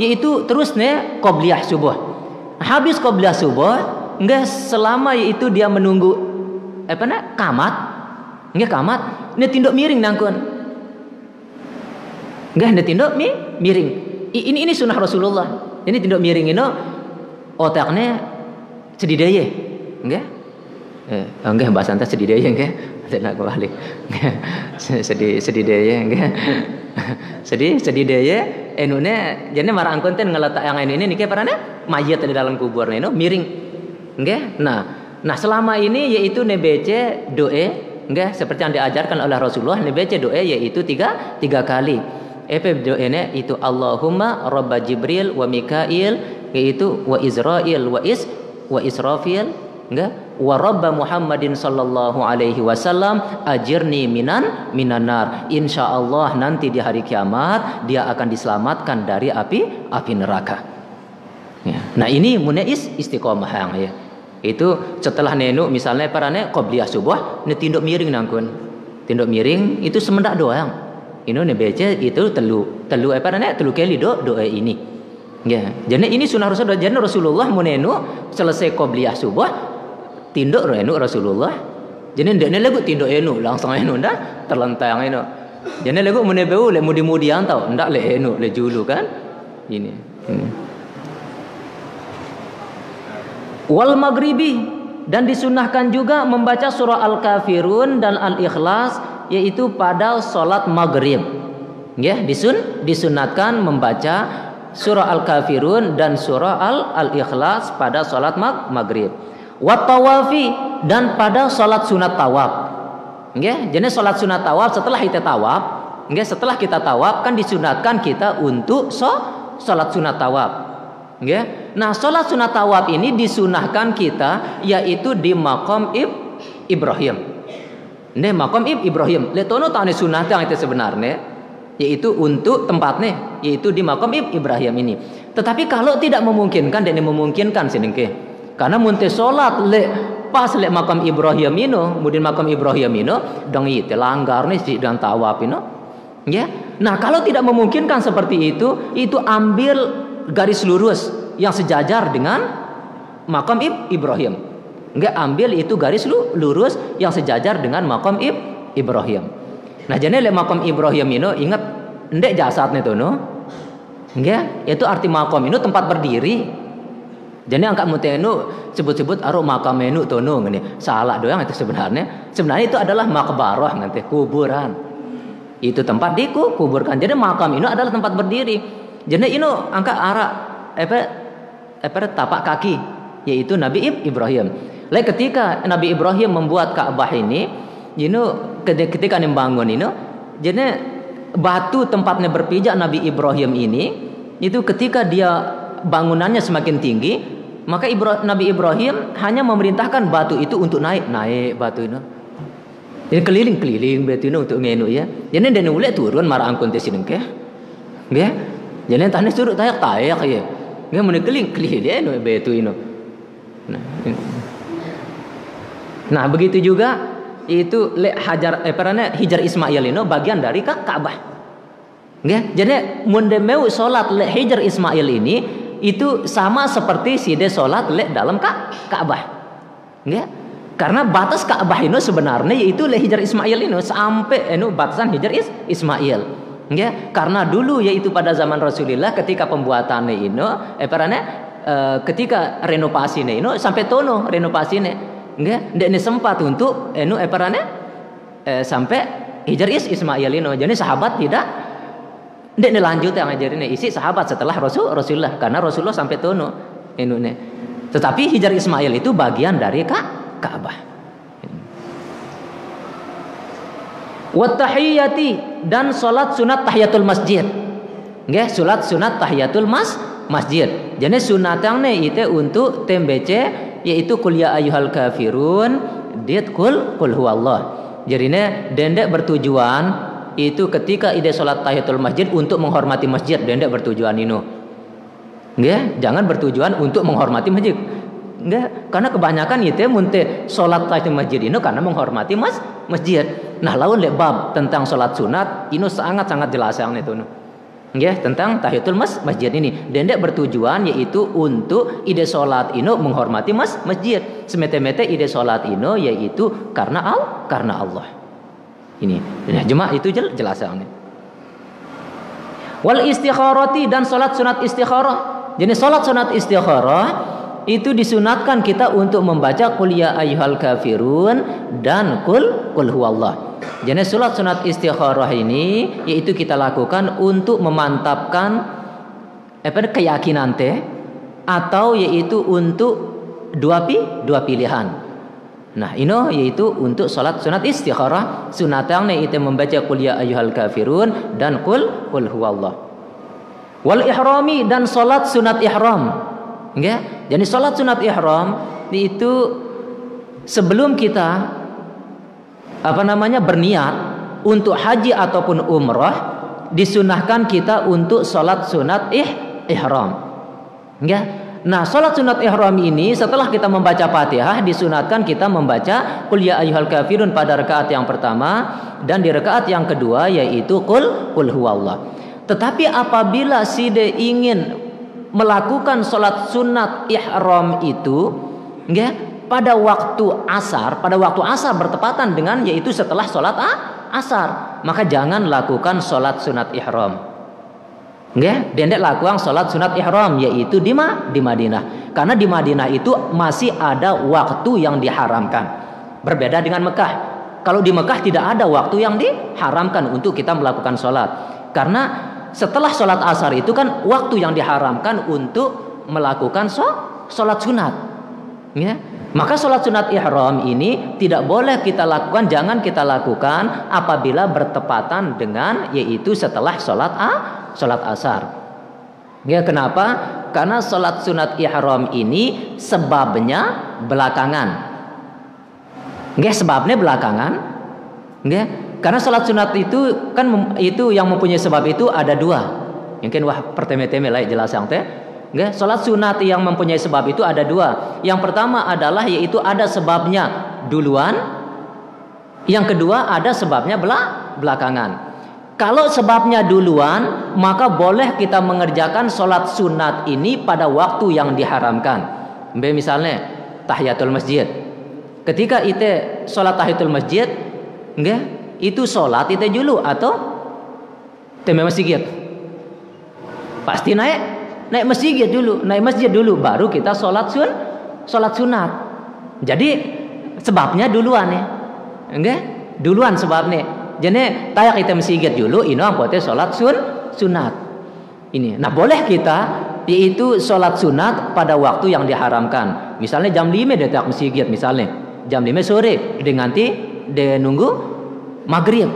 yaitu terus qobliyah subuh. Habis qobliyah subuh, enggak selama yaitu dia menunggu kamat. Enggak kamat, tinduk miring nangkun. Enggak tinduk miring. Ini sunnah Rasulullah. Ini tinduk miring otaknya sedidaya. Enggak? Enggak bahasa anta sedidaya enggak? Tidak balik. Sedidaya enggak? Sedidaya enune jadi marang konten ngeletak yang ini niki parane mayat di dalam kubur miring. Enggak? Nah selama ini yaitu nebece doa enggak seperti yang diajarkan oleh Rasulullah, nebece doa yaitu tiga kali. Doanya itu Allahumma Rabba Jibril wa Mikail, yaitu wa Israil wa Israfil, enggak? Wa Rabba Muhammadin sallallahu alaihi wasallam ajirni minan nar. Insyaallah nanti di hari kiamat dia akan diselamatkan dari api neraka. Ya. Nah, ini munais istiqomah yang ya. Itu setelah misalnya parane qobliyah subuh tinduk miring nangkun. Tinduk miring itu semendak doang. Ini nebece itu telu kali doa ini. Ya, jadi ini sunnah Rasulullah. Jadi Rasulullah selesai qobliyah subuh tinduk Rasulullah. Jadi ndekne lagu tinduk langsung ndak terlentang Jadi lagu menebeu le mudi-mudian tau, ndak le le julu kan. Ini. Wal maghribi, dan disunahkan juga membaca surah Al-Kafirun dan Al-Ikhlas yaitu pada salat maghrib. Ya, disunatkan membaca surah Al-Kafirun dan surah Al-Ikhlas pada salat maghrib. Wa tawafi, dan pada salat sunat tawaf. Ya, jadi salat sunat tawaf setelah kita tawaf, setelah kita tawaf kan disunatkan kita untuk salat sunat tawaf. Ya. Nah, salat sunat tawaf ini disunahkan kita yaitu di maqam Ibrahim. Maqam Ibrahim. Letono tane sunah yang itu sebenarnya yaitu untuk tempatnya yaitu di maqam Ibrahim ini. Tetapi kalau tidak memungkinkan dan memungkinkan senengke. Karena munte salat pas maqam Ibrahim kemudian maqam Ibrahim dong itu langgar nih dan tawaf Ya. Nah, kalau tidak memungkinkan seperti itu ambil garis lurus yang sejajar dengan maqam Ibrahim. Enggak, ambil itu garis lurus yang sejajar dengan maqam Ibrahim. Nah, jadi maqam Ibrahim ingat ndek jasadnya enggak, itu arti maqam tempat berdiri. Jadi angkat mutenu sebut-sebut aro maqam ngene. Salah doang itu sebenarnya. Sebenarnya itu adalah maqbarah nanti kuburan. Itu tempat dikuburkan. Jadi maqam adalah tempat berdiri. Jadi angkat arah tapak kaki yaitu Nabi Ibrahim. Ketika Nabi Ibrahim membuat Ka'bah ini, ketika membangun jadi batu tempatnya berpijak Nabi Ibrahim ini, itu ketika dia bangunannya semakin tinggi, maka Nabi Ibrahim hanya memerintahkan batu itu untuk naik batu itu. Jadi keliling batu itu untuk ngenu ya. Jadi dia ulek turun marah angkun te sinengke. Nggih. Jadi tane suruh tayak ya. Nggih mun keliling batu itu. Nah, begitu juga itu Hijar Ismail ini bagian dari Ka'bah. Nggih. Jadi mun demeu salat le Hijar Ismail ini itu sama seperti si de salat le dalam Ka'bah. Nggih. Karena batas Ka'bah ini sebenarnya yaitu le Hijar Ismail ini sampai batasan Hijar Ismail. Nggih. Karena dulu yaitu pada zaman Rasulullah ketika pembuatannya ini ketika renovasinya ini sampai tono renovasinya. Nggih, ndek sempat untuk sampai Hijar Ismail ini. Jadi sahabat tidak ndek lanjut yang ngajarin isi sahabat setelah Rasulullah karena Rasulullah sampai tono ini. Tetapi Hijar Ismail itu bagian dari Ka'bah. Wa tahiyyati dan salat sunat tahiyatul masjid. Nggih, salat sunat tahiyatul masjid. Jadi sunatnya itu untuk TMBC yaitu kul ya ayyuhal kafirun kul huwallah. Jadinya dendek bertujuan itu ketika ide salat tahiyatul masjid untuk menghormati masjid, dendek bertujuan ini. Nggih, jangan bertujuan untuk menghormati masjid. Nggih, karena kebanyakan itu munte salat tahiyatul masjid ini karena menghormati masjid. Nah, lawan bab tentang salat sunat ini sangat-sangat jelas yang itu. Nggih, tentang tahiyatul masjid ini. Dendek bertujuan yaitu untuk ide salat ini menghormati masjid. Semete-mete ide salat ini yaitu karena Allah. Ini. Nah, jemaah itu jelas ini. Wal istikharati dan salat sunat istikharah. Jadi salat sunat istikharah itu disunatkan kita untuk membaca qul ya ayyuhal kafirun dan qul huwallah. Jadi salat sunat istikharah ini yaitu kita lakukan untuk memantapkan keyakinan atau yaitu untuk dua pilihan. Nah, ini yaitu untuk salat sunat istikharah, sunatnya itu membaca qul ya ayyuhal kafirun dan qul huwallah. Wal ihrami dan salat sunat ihram. Nggih. Jadi salat sunat ihram itu sebelum kita berniat untuk haji ataupun umrah disunahkan kita untuk salat sunat ihram. Ya. Nah, salat sunat ihram ini setelah kita membaca Fatihah disunatkan kita membaca qul ya ayyuhal kafirun pada rakaat yang pertama dan di rakaat yang kedua yaitu qul huwallah. Tetapi apabila side ingin melakukan salat sunat ihram itu, ya, pada waktu asar bertepatan dengan yaitu setelah sholat asar, maka jangan lakukan sholat sunat ihram. Nggih, dendek lakukan sholat sunat ihram yaitu di Madinah. Karena di Madinah itu masih ada waktu yang diharamkan. Berbeda dengan Mekah. Kalau di Mekah tidak ada waktu yang diharamkan untuk kita melakukan sholat. Karena setelah sholat asar itu kan waktu yang diharamkan untuk melakukan sholat sunat. Ya. Maka sholat sunat ihram ini tidak boleh kita lakukan, jangan kita lakukan apabila bertepatan dengan yaitu setelah sholat asar. Ya, kenapa? Karena sholat sunat ihram ini sebabnya belakangan. Ya, sebabnya belakangan. Ya, karena sholat sunat itu kan itu yang mempunyai sebab itu ada dua. Mungkin pertama-tama lah jelas yang teh. Nggih, salat sunat yang mempunyai sebab itu ada dua. Yang pertama adalah yaitu ada sebabnya duluan. Yang kedua ada sebabnya belakangan. Kalau sebabnya duluan, maka boleh kita mengerjakan salat sunat ini pada waktu yang diharamkan. Misalnya tahiyatul masjid. Ketika itu salat tahiyatul masjid, nggih, itu salat itu dulu atau teme masjid? Pasti naik masjid dulu baru kita sholat sunat. Jadi sebabnya duluan ya, enggak? Duluan sebabnya. Jadi tayak kita masjid dulu, ini angkotnya sholat sunat. Ini. Nah, boleh kita yaitu sholat sunat pada waktu yang diharamkan. Misalnya jam 5 dia tayak masjid misalnya. Jam 5 sore dengan dia nunggu maghrib.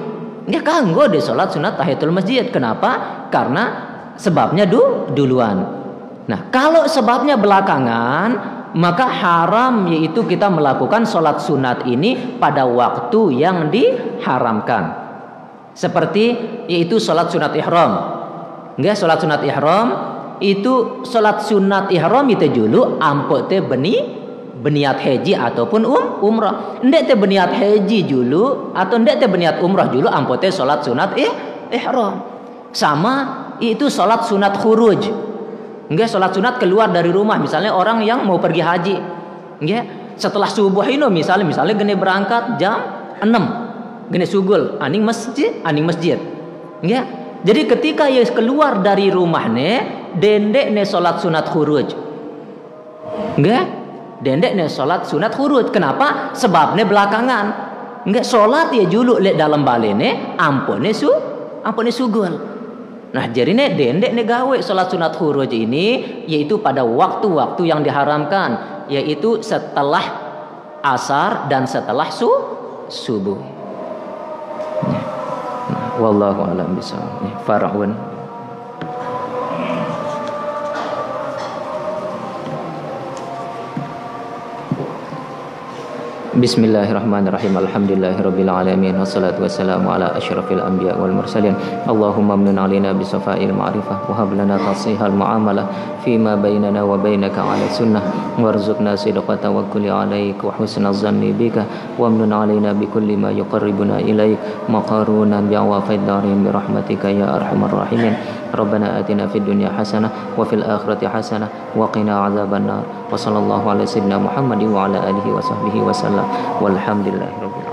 Ya kanggo dia sholat sunat tahiyatul masjid. Kenapa? Karena sebabnya duluan. Nah, kalau sebabnya belakangan, maka haram yaitu kita melakukan sholat sunat ini pada waktu yang diharamkan. Seperti yaitu sholat sunat ihram. Nggak, sholat sunat ihram itu sholat sunat ihram itu dulu ampun teh beniat haji ataupun umrah. Ndek teh beniat haji dulu atau ndek teh beniat umrah dulu ampun teh sholat sunat ihram. Sama itu sholat sunat khuruj. Nggak, sholat sunat keluar dari rumah. Misalnya orang yang mau pergi haji, nggak, setelah subuh ini misalnya gini berangkat jam 6, gini sugul aning masjid, nggak. Jadi ketika ia keluar dari rumahnya, dendek ne sholat sunat khuruj, nggak, dendek ne sholat sunat khuruj. Kenapa? Sebabnya belakangan, nggak, sholat ya dulu lek dalam balene, ampone sugul. Nah, jadi dendek gawe sholat sunat khuruj ini yaitu pada waktu-waktu yang diharamkan, yaitu setelah asar dan setelah subuh. Nah, wallahu a'lam bishawab. Far'un. Bismillahirrahmanirrahim. Alhamdulillahirabbil alamin wassalatu wassalamu ala asyrafil anbiya wal mursalin. Allahumma amnun alaina bi safa'il ma'rifah wa hab lana tasihal muamalah fima bainana wa bainaka ala sunnah warzuqna sidqa tawakkuli alaik wa husnal zanni bika wa amnun alaina bi kulli ma yuqarribuna ilaik maqarunan bi awafid darin bi rahmatika ya arhamar rahimin. Rabbana atina fid dunya hasanah wa fil akhirati hasanah wa qina adzabannar. Wa sallallahu ala sayyidina Muhammadin wa ala alihi wa sahbihi wa sallam. Walhamdulillahirabbil alamin.